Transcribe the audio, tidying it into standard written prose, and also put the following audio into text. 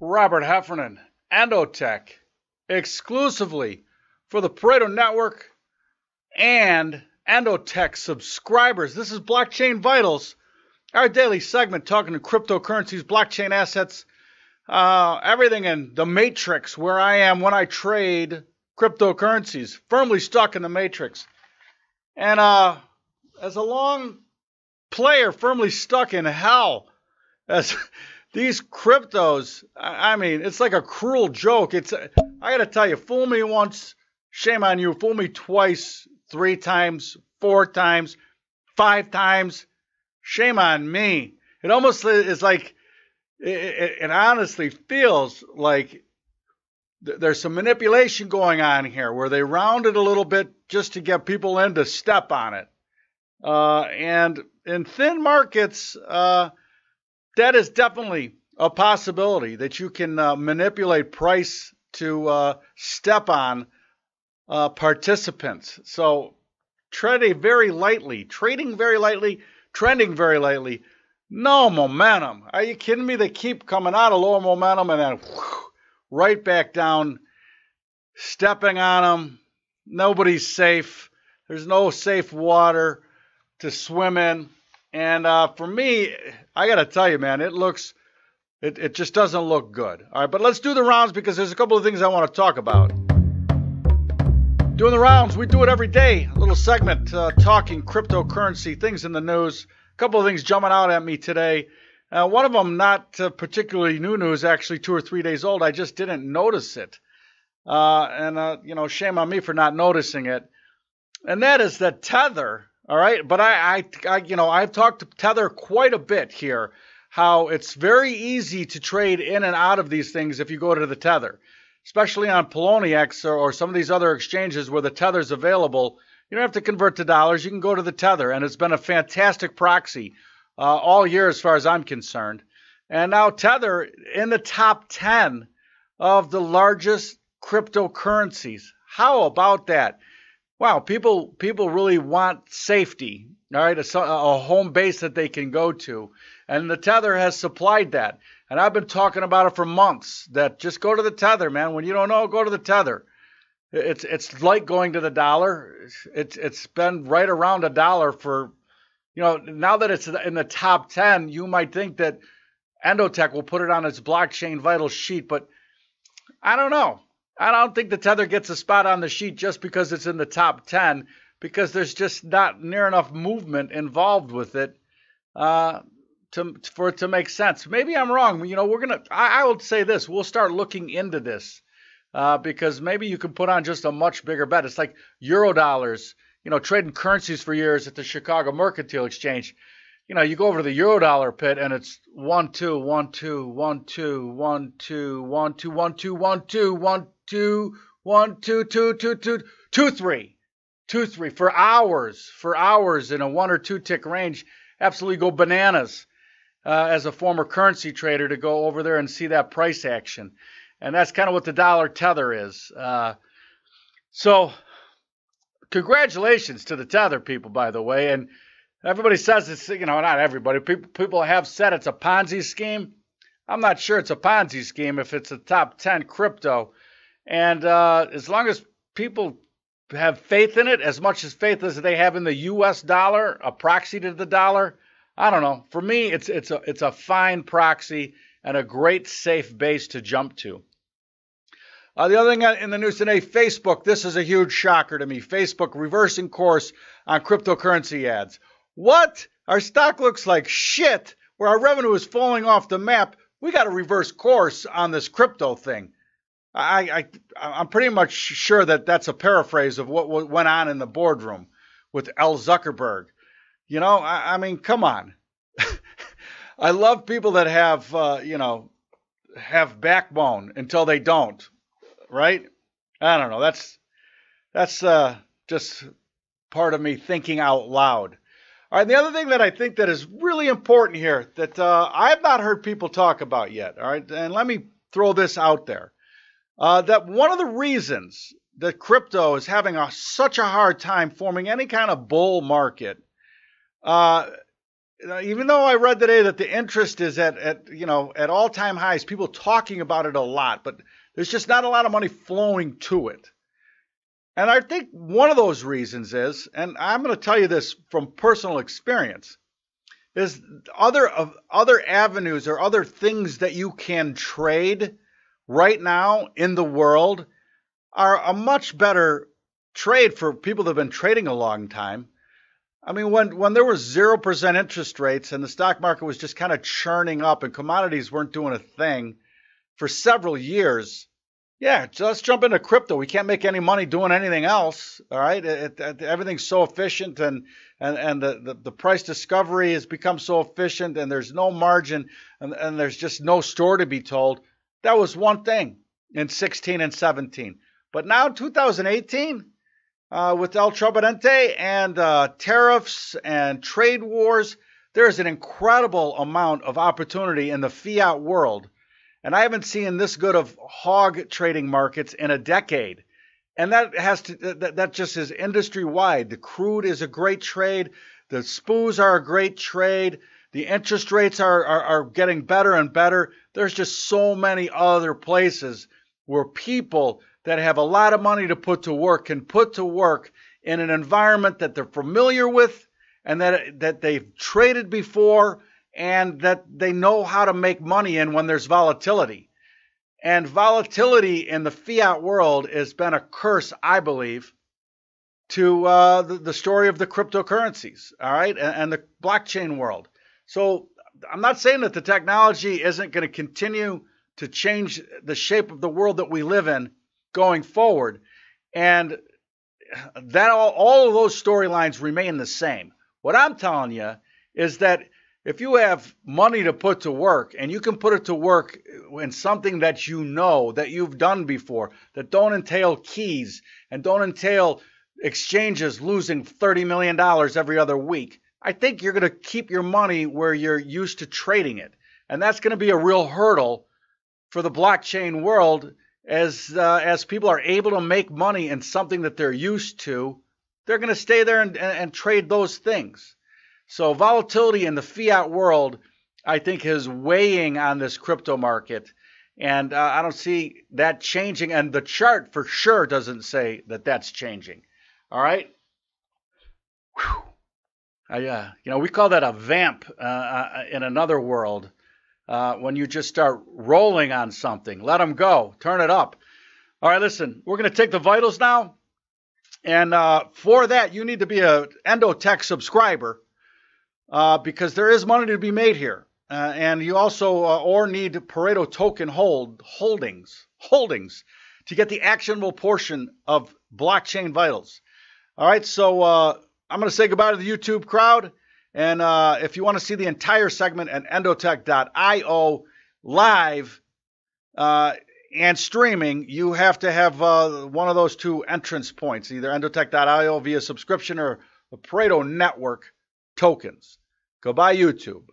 Robert Heffernan, Endotech, exclusively for the Pareto Network and Endotech subscribers. This is Blockchain Vitals, our daily segment talking to cryptocurrencies, blockchain assets, everything in the matrix where I am when I trade cryptocurrencies, firmly stuck in the matrix. And as a long player firmly stuck in hell, as these cryptos, I mean, it's like a cruel joke. I got to tell you, fool me once, shame on you. Fool me twice, 3 times, 4 times, 5 times, shame on me. It almost is like, it honestly feels like there's some manipulation going on here where they round it a little bit just to get people in to step on it. And in thin markets, that is definitely a possibility that you can manipulate price to step on participants. So trading very lightly, trending very lightly, no momentum. Are you kidding me? They keep coming out of lower momentum and then right back down, stepping on them. Nobody's safe. There's no safe water to swim in. And for me, I got to tell you, man, it just doesn't look good. All right, but let's do the rounds because there's a couple of things I want to talk about. Doing the rounds, we do it every day. A little segment talking cryptocurrency, things in the news. A couple of things jumping out at me today. One of them not particularly new news, actually 2 or 3 days old. I just didn't notice it. Shame on me for not noticing it. And that is that Tether. All right, but I've talked to Tether quite a bit here, how it's very easy to trade in and out of these things if you go to the Tether, especially on Poloniex or some of these other exchanges where the Tether's available. You don't have to convert to dollars. You can go to the Tether, and it's been a fantastic proxy all year as far as I'm concerned. And now Tether in the top 10 of the largest cryptocurrencies. How about that? Wow, people really want safety, all right, a home base that they can go to. And the Tether has supplied that. And I've been talking about it for months, that just go to the Tether, man. When you don't know, go to the Tether. It's like going to the dollar. It's been right around $1 for, now that it's in the top 10, you might think that Endotech will put it on its blockchain vital sheet, but I don't know. I don't think the Tether gets a spot on the sheet just because it's in the top 10, because there's just not near enough movement involved with it for it to make sense. Maybe I'm wrong. I will say this. We'll start looking into this because maybe you can put on just a much bigger bet. It's like Eurodollars, trading currencies for years at the Chicago Mercantile Exchange. You go over to the Eurodollar pit and it's 1 2 1 2 1 2 1 2 1 2 1 2 1 2 1 2 1 2 2 2 2 2 3 2 3 for hours in a 1 or 2 tick range. Absolutely go bananas as a former currency trader to go over there and see that price action. And that's kind of what the dollar Tether is. So congratulations to the Tether people, by the way. And everybody says it's, not everybody. People have said it's a Ponzi scheme. I'm not sure it's a Ponzi scheme if it's a top 10 crypto. And as long as people have faith in it, as much as faith as they have in the U.S. dollar, a proxy to the dollar, I don't know. For me, it's a fine proxy and a great safe base to jump to. The other thing in the news today, Facebook. This is a huge shocker to me. Facebook reversing course on cryptocurrency ads. What? Our stock looks like shit, where our revenue is falling off the map. We got to reverse course on this crypto thing. I'm pretty much sure that that's a paraphrase of what went on in the boardroom with L. Zuckerberg. I mean, come on. I love people that have backbone until they don't, right? I don't know. That's just part of me thinking out loud. All right, the other thing that I think that is really important here that I have not heard people talk about yet, all right, and let me throw this out there, that one of the reasons that crypto is having such a hard time forming any kind of bull market even though I read today that the interest is at all-time highs, people talking about it a lot, but there's just not a lot of money flowing to it. And I think one of those reasons is, and I'm going to tell you this from personal experience, is other avenues or other things that you can trade right now in the world are a much better trade for people that have been trading a long time. I mean, when there was 0% interest rates and the stock market was just kind of churning up and commodities weren't doing a thing for several years, yeah, let's jump into crypto. We can't make any money doing anything else. All right, everything's so efficient, and the price discovery has become so efficient, and there's no margin, and there's just no store to be told. That was one thing in 16 and 17, but now 2018. With El Trabarente and tariffs and trade wars, there's an incredible amount of opportunity in the fiat world. And I haven't seen this good of hog trading markets in a decade. And that just is industry wide. The crude is a great trade. The SPUs are a great trade. The interest rates are getting better and better. There's just so many other places where people that have a lot of money to put to work can put to work in an environment that they're familiar with and that they've traded before and that they know how to make money in when there's volatility. And volatility in the fiat world has been a curse, I believe, to the story of the cryptocurrencies, all right, and the blockchain world. So I'm not saying that the technology isn't going to continue to change the shape of the world that we live in going forward, and that all of those storylines remain the same. What I'm telling you is that if you have money to put to work and you can put it to work in something that you know that you've done before, that don't entail keys and don't entail exchanges losing $30 million every other week, I think you're going to keep your money where you're used to trading it. And that's going to be a real hurdle for the blockchain world. As people are able to make money in something that they're used to, they're going to stay there and trade those things. So volatility in the fiat world, I think, is weighing on this crypto market. And I don't see that changing. And the chart for sure doesn't say that that's changing. All right. We call that a vamp in another world. When you just start rolling on something, let them go, turn it up. All right, listen, we're going to take the vitals now. And for that, you need to be a Endotech subscriber because there is money to be made here. And you also or need Pareto token holdings to get the actionable portion of blockchain vitals. All right, so I'm going to say goodbye to the YouTube crowd. And if you want to see the entire segment at endotech.io live and streaming, you have to have one of those two entrance points, either endotech.io via subscription or the Pareto Network tokens. Go buy YouTube.